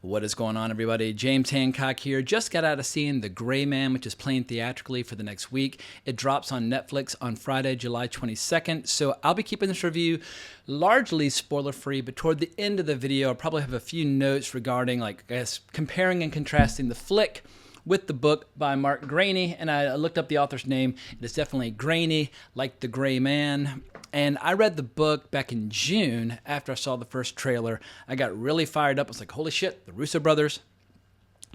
What is going on, everybody? James Hancock here. Just got out of seeing The Gray Man, which is playing theatrically for the next week. It drops on Netflix on Friday, July 22nd. So I'll be keeping this review largely spoiler-free, but toward the end of the video, I'll probably have a few notes regarding, comparing and contrasting the flick with the book by Mark Greaney, and I looked up the author's name. It is definitely Greaney, like The Gray Man. And I read the book back in June after I saw the first trailer. I got really fired up. I was like, holy shit, the Russo Brothers.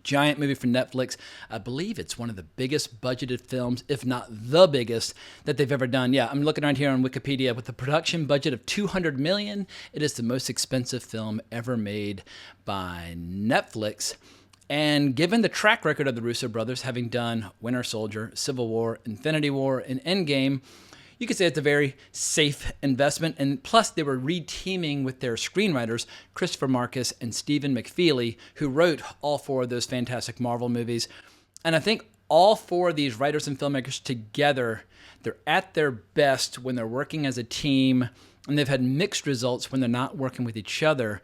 Giant movie for Netflix. I believe it's one of the biggest budgeted films, if not the biggest, that they've ever done. Yeah, I'm looking around here on Wikipedia. With a production budget of $200 million, it is the most expensive film ever made by Netflix. And given the track record of the Russo brothers, having done Winter Soldier, Civil War, Infinity War, and Endgame, you could say it's a very safe investment. And plus, they were re-teaming with their screenwriters, Christopher Marcus and Stephen McFeely, who wrote all four of those fantastic Marvel movies. And I think all four of these writers and filmmakers together, they're at their best when they're working as a team, and they've had mixed results when they're not working with each other.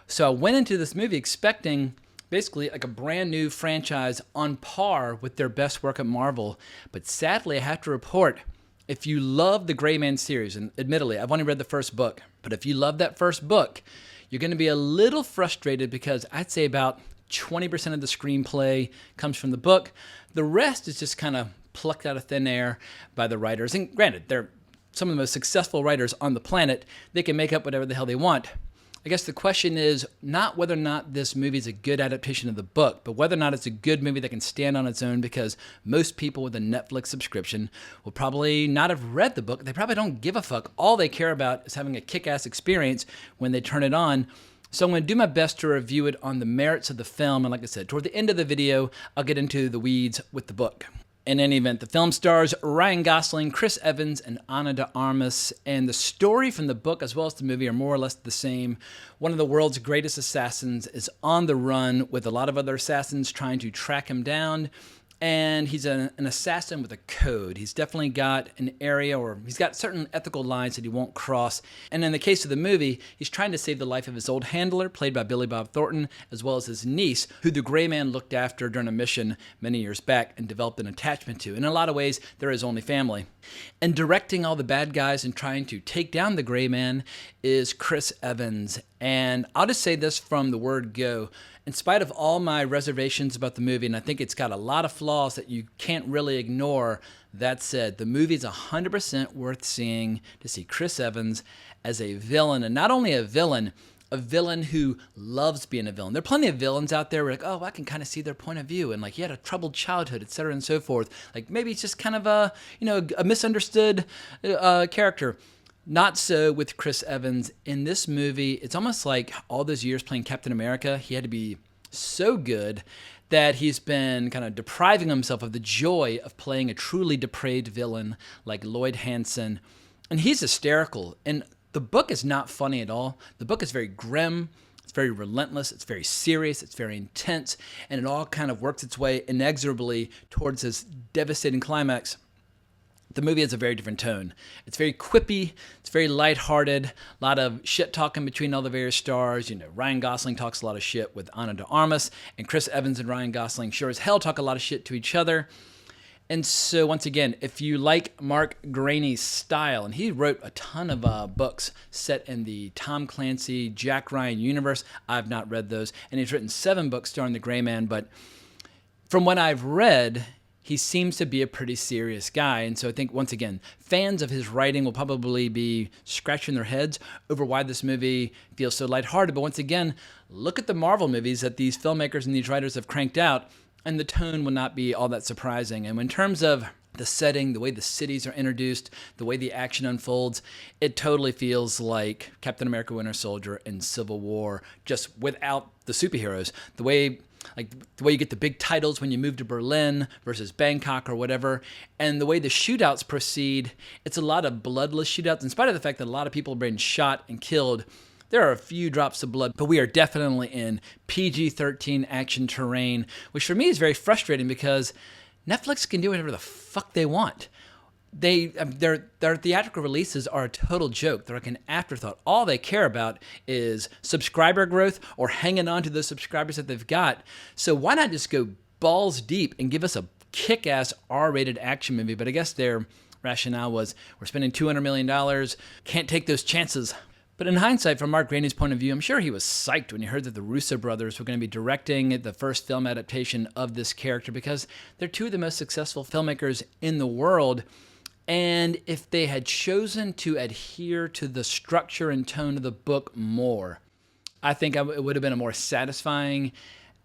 So I went into this movie expecting basically like a brand new franchise on par with their best work at Marvel. But sadly, I have to report, if you love the Gray Man series, and admittedly, I've only read the first book, but if you love that first book, you're going to be a little frustrated because I'd say about 20% of the screenplay comes from the book. The rest is just kind of plucked out of thin air by the writers. And granted, they're some of the most successful writers on the planet. They can make up whatever the hell they want. I guess the question is not whether or not this movie is a good adaptation of the book, but whether or not it's a good movie that can stand on its own, because most people with a Netflix subscription will probably not have read the book. They probably don't give a fuck. All they care about is having a kick-ass experience when they turn it on. So I'm going to do my best to review it on the merits of the film. And like I said, toward the end of the video, I'll get into the weeds with the book. In any event, the film stars Ryan Gosling, Chris Evans, and Ana de Armas, and the story from the book as well as the movie are more or less the same. One of the world's greatest assassins is on the run with a lot of other assassins trying to track him down, and he's an assassin with a code. He's definitely got an area, or he's got certain ethical lines that he won't cross. And in the case of the movie, he's trying to save the life of his old handler, played by Billy Bob Thornton, as well as his niece, who the Gray Man looked after during a mission many years back and developed an attachment to. In a lot of ways, they're his only family. And directing all the bad guys and trying to take down the Gray Man is Chris Evans. And I'll just say this from the word go. In spite of all my reservations about the movie, and I think it's got a lot of flaws that you can't really ignore, that said, the movie is 100% worth seeing to see Chris Evans as a villain. And not only a villain who loves being a villain. There are plenty of villains out there where like, oh, I can kind of see their point of view, and like he had a troubled childhood, etc., and so forth. Like maybe it's just kind of a misunderstood character. Not so with Chris Evans. In this movie, it's almost like all those years playing Captain America, he had to be so good that he's been kind of depriving himself of the joy of playing a truly depraved villain like Lloyd Hansen. And he's hysterical. And the book is not funny at all. The book is very grim. It's very relentless. It's very serious. It's very intense. And it all kind of works its way inexorably towards this devastating climax. The movie has a very different tone. It's very quippy. It's very lighthearted. A lot of shit talking between all the various stars. Ryan Gosling talks a lot of shit with Ana de Armas, and Chris Evans and Ryan Gosling sure as hell talk a lot of shit to each other. And so once again, if you like Mark Greaney's style, and he wrote a ton of books set in the Tom Clancy, Jack Ryan universe. I've not read those. And he's written 7 books starring the Gray Man, but from what I've read, he seems to be a pretty serious guy. And so I think, once again, fans of his writing will probably be scratching their heads over why this movie feels so lighthearted. But once again, look at the Marvel movies that these filmmakers and these writers have cranked out, and the tone will not be all that surprising. And in terms of the setting, the way the cities are introduced, the way the action unfolds, it totally feels like Captain America, Winter Soldier, and Civil War, just without the superheroes. The way you get the big titles when you move to Berlin versus Bangkok or whatever, and the way the shootouts proceed, it's a lot of bloodless shootouts. In spite of the fact that a lot of people have been shot and killed, there are a few drops of blood, but we are definitely in PG-13 action terrain, which for me is very frustrating because Netflix can do whatever the fuck they want. their theatrical releases are a total joke. They're like an afterthought. All they care about is subscriber growth or hanging on to the subscribers that they've got. So why not just go balls deep and give us a kick-ass R-rated action movie? But I guess their rationale was, we're spending $200 million, can't take those chances. But in hindsight, from Mark Groening's point of view, I'm sure he was psyched when he heard that the Russo brothers were going to be directing the first film adaptation of this character, because they're two of the most successful filmmakers in the world. And if they had chosen to adhere to the structure and tone of the book more, I think it would have been a more satisfying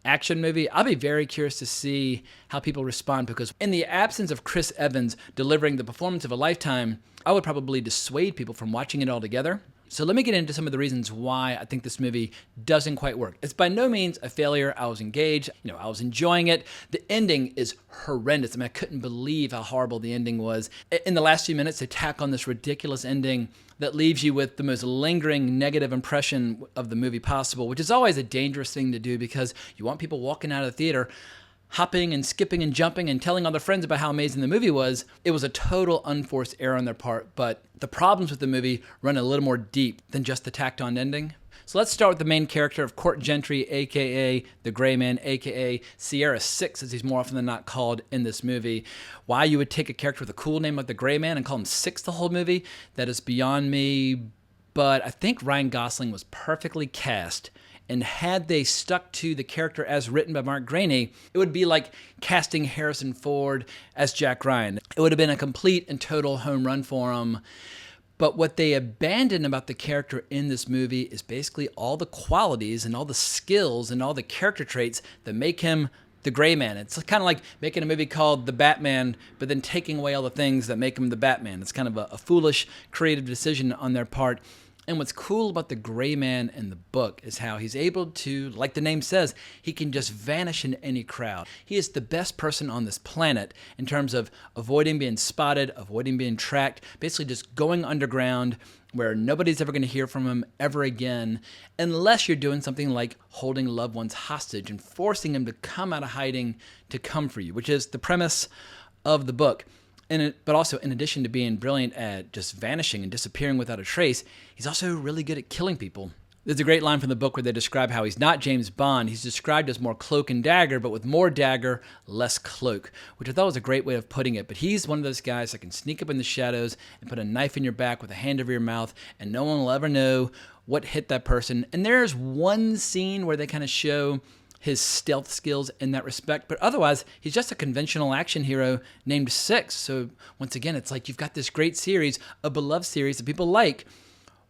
action movie. I'll be very curious to see how people respond, because in the absence of Chris Evans delivering the performance of a lifetime, I would probably dissuade people from watching it altogether. So let me get into some of the reasons why I think this movie doesn't quite work. It's by no means a failure. I was engaged. I was enjoying it. The ending is horrendous. I mean, I couldn't believe how horrible the ending was. In the last few minutes, they tack on this ridiculous ending that leaves you with the most lingering negative impression of the movie possible, which is always a dangerous thing to do, because you want people walking out of the theater hopping and skipping and jumping and telling all their friends about how amazing the movie was. It was a total unforced error on their part, but the problems with the movie run a little more deep than just the tacked on ending. So let's start with the main character of Court Gentry, aka the Gray Man, aka Sierra 6, as he's more often than not called in this movie. Why you would take a character with a cool name like the Gray Man and call him 6 the whole movie, that is beyond me. But I think Ryan Gosling was perfectly cast. And had they stuck to the character as written by Mark Groening, it would be like casting Harrison Ford as Jack Ryan. It would have been a complete and total home run for him. But what they abandoned about the character in this movie is basically all the qualities and all the skills and all the character traits that make him the Gray Man. It's kind of like making a movie called The Batman, but then taking away all the things that make him the Batman. It's kind of a foolish creative decision on their part. And what's cool about the Gray Man in the book is how he's able to, like the name says, he can just vanish in any crowd. He is the best person on this planet in terms of avoiding being spotted, avoiding being tracked, basically just going underground where nobody's ever going to hear from him ever again, unless you're doing something like holding loved ones hostage and forcing them to come out of hiding to come for you, which is the premise of the book. But also, in addition to being brilliant at just vanishing and disappearing without a trace, he's also really good at killing people. There's a great line from the book where they describe how he's not James Bond. He's described as more cloak and dagger, but with more dagger, less cloak, which I thought was a great way of putting it. But he's one of those guys that can sneak up in the shadows and put a knife in your back with a hand over your mouth, and no one will ever know what hit that person. And there's one scene where they kind of show his stealth skills in that respect, but otherwise he's just a conventional action hero named 6. So once again, it's like you've got this great series, a beloved series that people like.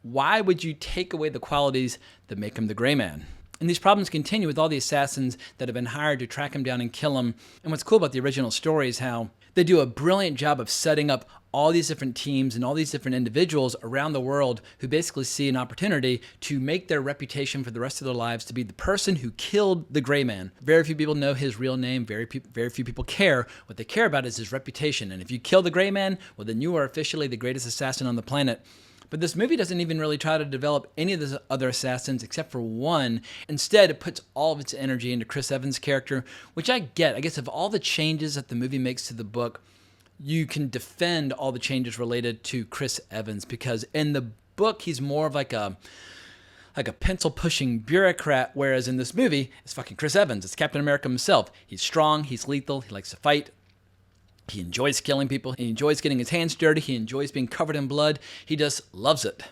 Why would you take away the qualities that make him the Gray Man? And these problems continue with all the assassins that have been hired to track him down and kill him. And what's cool about the original story is how they do a brilliant job of setting up all these different teams and all these different individuals around the world who basically see an opportunity to make their reputation for the rest of their lives to be the person who killed the Gray Man. Very few people know his real name. Very few people care. What they care about is his reputation. And if you kill the Gray Man, well, then you are officially the greatest assassin on the planet. But this movie doesn't even really try to develop any of the other assassins except for one. Instead, it puts all of its energy into Chris Evans' character, which I get. I guess of all the changes that the movie makes to the book, you can defend all the changes related to Chris Evans, because in the book, he's more of like a pencil-pushing bureaucrat, whereas in this movie, it's fucking Chris Evans. It's Captain America himself. He's strong, he's lethal, he likes to fight. He enjoys killing people. He enjoys getting his hands dirty. He enjoys being covered in blood. He just loves it.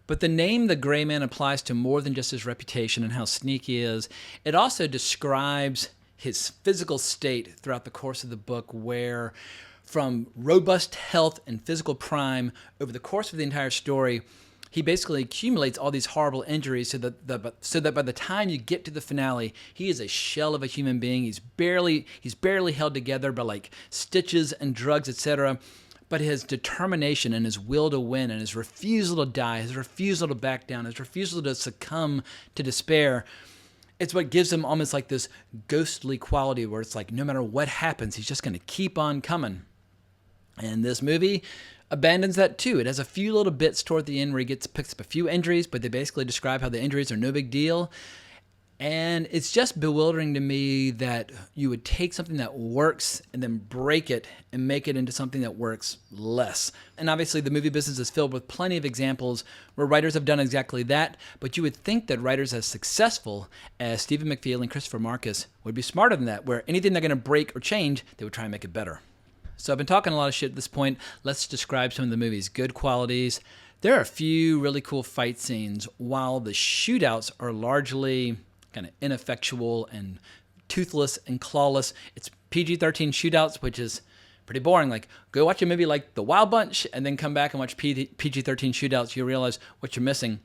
But the name the Gray Man applies to more than just his reputation and how sneaky he is. It also describes his physical state throughout the course of the book, where from robust health and physical prime over the course of the entire story, he basically accumulates all these horrible injuries so that by the time you get to the finale, he is a shell of a human being. He's barely held together by like stitches and drugs, etc. But his determination and his will to win and his refusal to die, his refusal to back down, his refusal to succumb to despair, it's what gives him almost like this ghostly quality where it's like no matter what happens, he's just going to keep on coming. And this movie abandons that too. It has a few little bits toward the end where he picks up a few injuries, but they basically describe how the injuries are no big deal. And it's just bewildering to me that you would take something that works and then break it and make it into something that works less. And obviously the movie business is filled with plenty of examples where writers have done exactly that, but you would think that writers as successful as Stephen McFeely and Christopher Marcus would be smarter than that, where anything they're going to break or change, they would try and make it better. So I've been talking a lot of shit at this point. Let's describe some of the movie's good qualities. There are a few really cool fight scenes, while the shootouts are largely kind of ineffectual and toothless and clawless. It's PG-13 shootouts, which is pretty boring. Like, go watch a movie like The Wild Bunch and then come back and watch PG-13 shootouts. You realize what you're missing.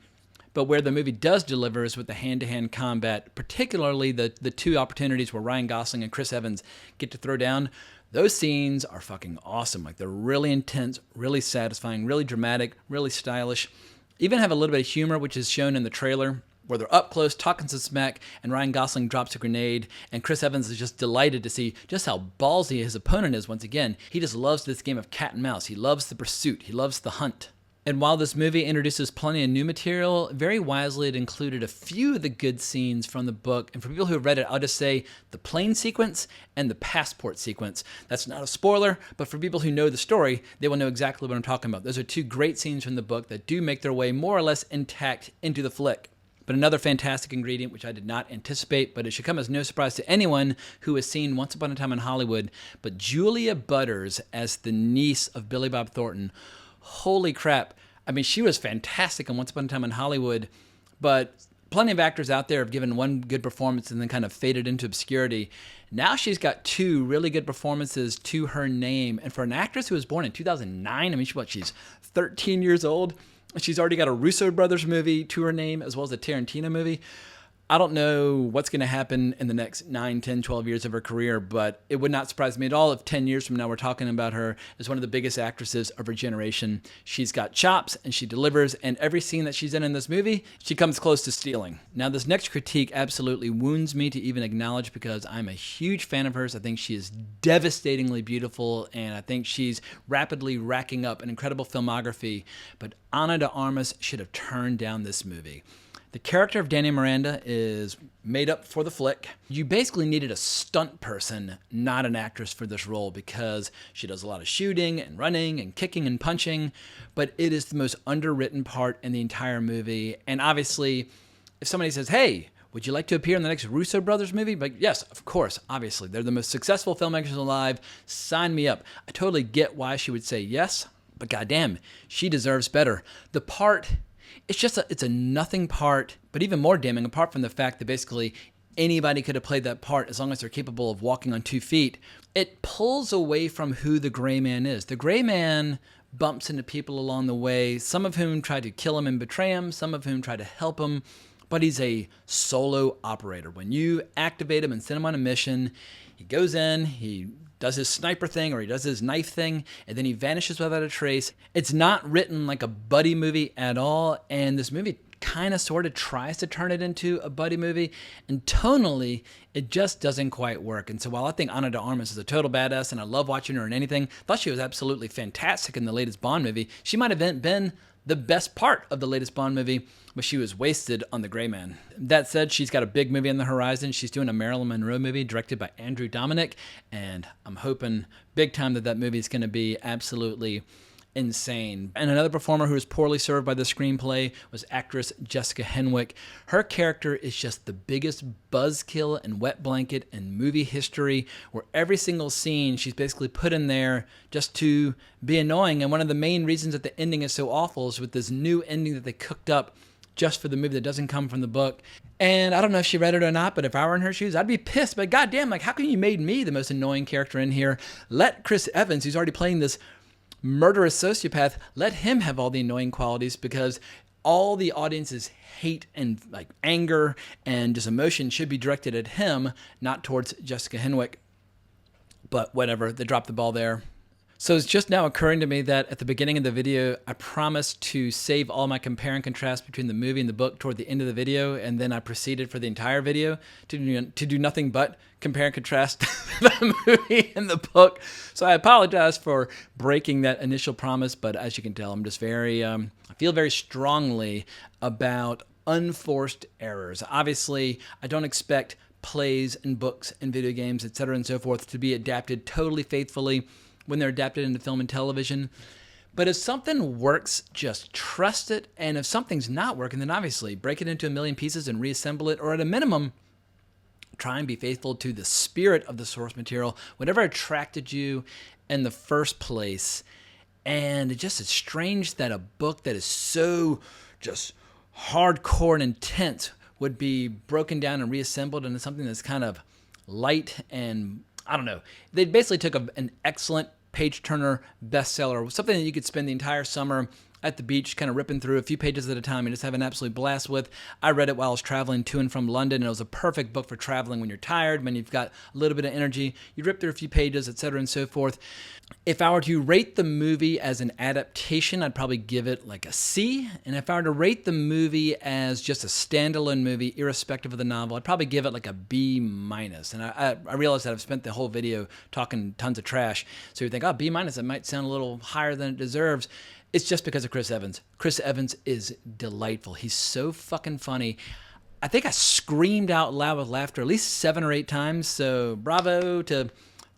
But where the movie does deliver is with the hand-to-hand combat, particularly the two opportunities where Ryan Gosling and Chris Evans get to throw down. Those scenes are fucking awesome. Like, they're really intense, really satisfying, really dramatic, really stylish. Even have a little bit of humor, which is shown in the trailer, where they're up close, talking some smack, and Ryan Gosling drops a grenade, and Chris Evans is just delighted to see just how ballsy his opponent is once again. He just loves this game of cat and mouse. He loves the pursuit. He loves the hunt. And while this movie introduces plenty of new material, very wisely it included a few of the good scenes from the book. And for people who have read it, I'll just say the plane sequence and the passport sequence. That's not a spoiler, but for people who know the story, they will know exactly what I'm talking about. Those are two great scenes from the book that do make their way more or less intact into the flick. But another fantastic ingredient, which I did not anticipate, but it should come as no surprise to anyone who has seen Once Upon a Time in Hollywood, but Julia Butters as the niece of Billy Bob Thornton. Holy crap. I mean, she was fantastic in Once Upon a Time in Hollywood, but plenty of actors out there have given one good performance and then kind of faded into obscurity. Now she's got two really good performances to her name. And for an actress who was born in 2009, I mean, she's 13 years old. She's already got a Russo Brothers movie to her name, as well as a Tarantino movie. I don't know what's going to happen in the next 9, 10, 12 years of her career, but it would not surprise me at all if 10 years from now we're talking about her as one of the biggest actresses of her generation. She's got chops and she delivers, and every scene that she's in this movie, she comes close to stealing. Now, this next critique absolutely wounds me to even acknowledge because I'm a huge fan of hers. I think she is devastatingly beautiful, and I think she's rapidly racking up an incredible filmography, but Ana de Armas should have turned down this movie. The character of Danny Miranda is made up for the flick. You basically needed a stunt person, not an actress, for this role because she does a lot of shooting and running and kicking and punching, but it is the most underwritten part in the entire movie. And obviously, if somebody says, hey, would you like to appear in the next Russo Brothers movie? But yes, of course, obviously. They're the most successful filmmakers alive. Sign me up. I totally get why she would say yes, but goddamn, she deserves better. The part... It's a nothing part, but even more damning, apart from the fact that basically anybody could have played that part as long as they're capable of walking on 2 feet. It pulls away from who the Gray Man is. The Gray Man bumps into people along the way, some of whom try to kill him and betray him, some of whom try to help him, but he's a solo operator. When you activate him and send him on a mission, he goes in, he does his sniper thing or he does his knife thing, and then he vanishes without a trace. It's not written like a buddy movie at all, and this movie kind of sort of tries to turn it into a buddy movie, and tonally, it just doesn't quite work. And so while I think Ana de Armas is a total badass and I love watching her in anything, thought she was absolutely fantastic in the latest Bond movie, she might have been the best part of the latest Bond movie, but she was wasted on the Gray Man. That said, she's got a big movie on the horizon. She's doing a Marilyn Monroe movie directed by Andrew Dominic, and I'm hoping big time that movie is going to be absolutely insane. And another performer who was poorly served by the screenplay was actress Jessica Henwick. Her character is just the biggest buzzkill and wet blanket in movie history, where every single scene she's basically put in there just to be annoying. And one of the main reasons that the ending is so awful is with this new ending that they cooked up just for the movie that doesn't come from the book. And I don't know if she read it or not, but if I were in her shoes, I'd be pissed. But goddamn, like, how can you made me the most annoying character in here? Let Chris Evans, who's already playing this murderous sociopath, let him have all the annoying qualities, because all the audience's hate and like anger and just emotion should be directed at him, not towards Jessica Henwick. But whatever, they dropped the ball there. So it's just now occurring to me that at the beginning of the video, I promised to save all my compare and contrast between the movie and the book toward the end of the video, and then I proceeded for the entire video to do nothing but compare and contrast the movie and the book. So I apologize for breaking that initial promise, but as you can tell, I'm just I feel very strongly about unforced errors. Obviously, I don't expect plays and books and video games, etc. and so forth to be adapted totally faithfully when they're adapted into film and television. But if something works, just trust it. And if something's not working, then obviously break it into a million pieces and reassemble it, or at a minimum, try and be faithful to the spirit of the source material, whatever attracted you in the first place. And it's strange that a book that is so just hardcore and intense would be broken down and reassembled into something that's kind of light and, I don't know. They basically took an excellent page-turner bestseller, something that you could spend the entire summer at the beach kind of ripping through a few pages at a time and just have an absolute blast with. I read it while I was traveling to and from London, and it was a perfect book for traveling when you're tired, when you've got a little bit of energy. You rip through a few pages, etc. and so forth. If I were to rate the movie as an adaptation, I'd probably give it like a C. And if I were to rate the movie as just a standalone movie, irrespective of the novel, I'd probably give it like a B-. And I realize that I've spent the whole video talking tons of trash. So you think, oh, B-, that might sound a little higher than it deserves. It's just because of Chris Evans. Chris Evans is delightful. He's so fucking funny. I think I screamed out loud with laughter at least 7 or 8 times. So bravo to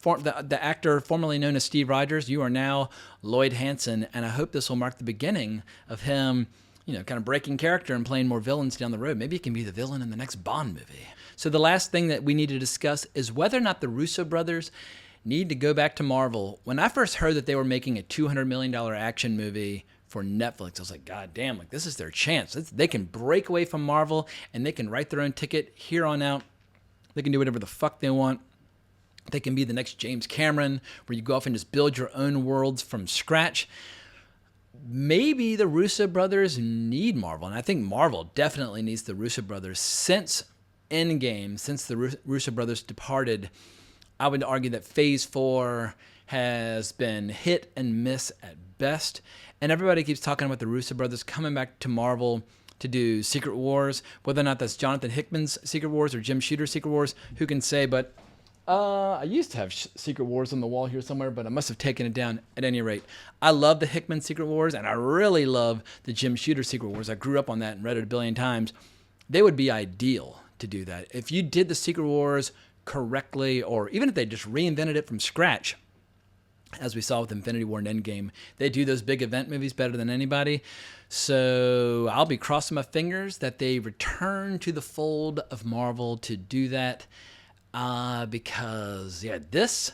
the actor formerly known as Steve Rogers. You are now Lloyd Hansen, and I hope this will mark the beginning of him, kind of breaking character and playing more villains down the road. Maybe he can be the villain in the next Bond movie. So the last thing that we need to discuss is whether or not the Russo brothers need to go back to Marvel. When I first heard that they were making a $200 million action movie for Netflix, I was like, God damn, like this is their chance. They can break away from Marvel and they can write their own ticket here on out. They can do whatever the fuck they want. They can be the next James Cameron, where you go off and just build your own worlds from scratch. Maybe the Russo brothers need Marvel, and I think Marvel definitely needs the Russo brothers. Since Endgame, since the Russo brothers departed, I would argue that Phase 4 has been hit and miss at best. And everybody keeps talking about the Russo brothers coming back to Marvel to do Secret Wars. Whether or not that's Jonathan Hickman's Secret Wars or Jim Shooter's Secret Wars, who can say? But I used to have Secret Wars on the wall here somewhere, but I must have taken it down at any rate. I love the Hickman Secret Wars, and I really love the Jim Shooter Secret Wars. I grew up on that and read it a billion times. They would be ideal to do that. If you did the Secret Wars correctly, or even if they just reinvented it from scratch, as we saw with Infinity War and Endgame, they do those big event movies better than anybody. So I'll be crossing my fingers that they return to the fold of Marvel to do that, because this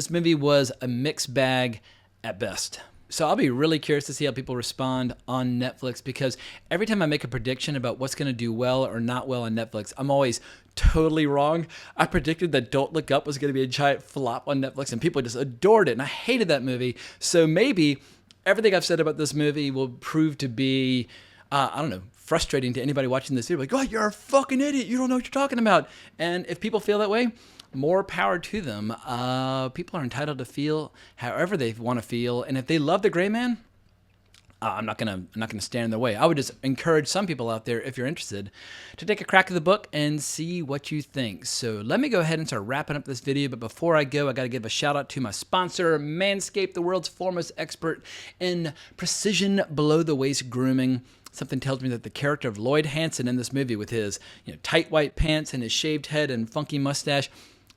movie was a mixed bag at best. So I'll be really curious to see how people respond on Netflix, because every time I make a prediction about what's going to do well or not well on Netflix, I'm always totally wrong. I predicted that Don't Look Up was going to be a giant flop on Netflix, and people just adored it, and I hated that movie. So maybe everything I've said about this movie will prove to be, frustrating to anybody watching this video. Like, oh, you're a fucking idiot. You don't know what you're talking about. And if people feel that way, more power to them. People are entitled to feel however they want to feel, and if they love the Gray Man, I'm not gonna stand in their way. I would just encourage some people out there, if you're interested, to take a crack at the book and see what you think. So let me go ahead and start wrapping up this video. But before I go, I got to give a shout out to my sponsor, Manscaped, the world's foremost expert in precision below the waist grooming. Something tells me that the character of Lloyd Hansen in this movie, with his tight white pants and his shaved head and funky mustache,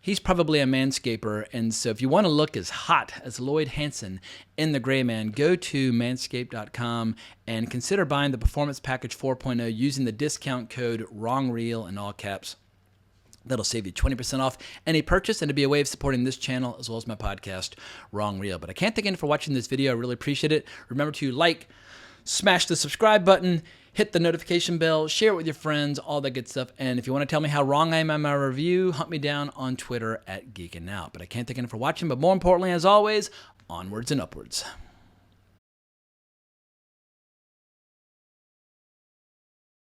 he's probably a manscaper. And so if you want to look as hot as Lloyd Hansen in The Gray Man, go to manscaped.com and consider buying the Performance Package 4.0 using the discount code WRONGREEL in all caps. That'll save you 20% off any purchase, and it'll be a way of supporting this channel as well as my podcast, Wrong Reel. But I can't thank you for watching this video. I really appreciate it. Remember to like, smash the subscribe button, hit the notification bell, share it with your friends, all that good stuff. And if you want to tell me how wrong I am in my review, hunt me down on Twitter at Geekin' Out. But I can't thank you for watching. But more importantly, as always, onwards and upwards.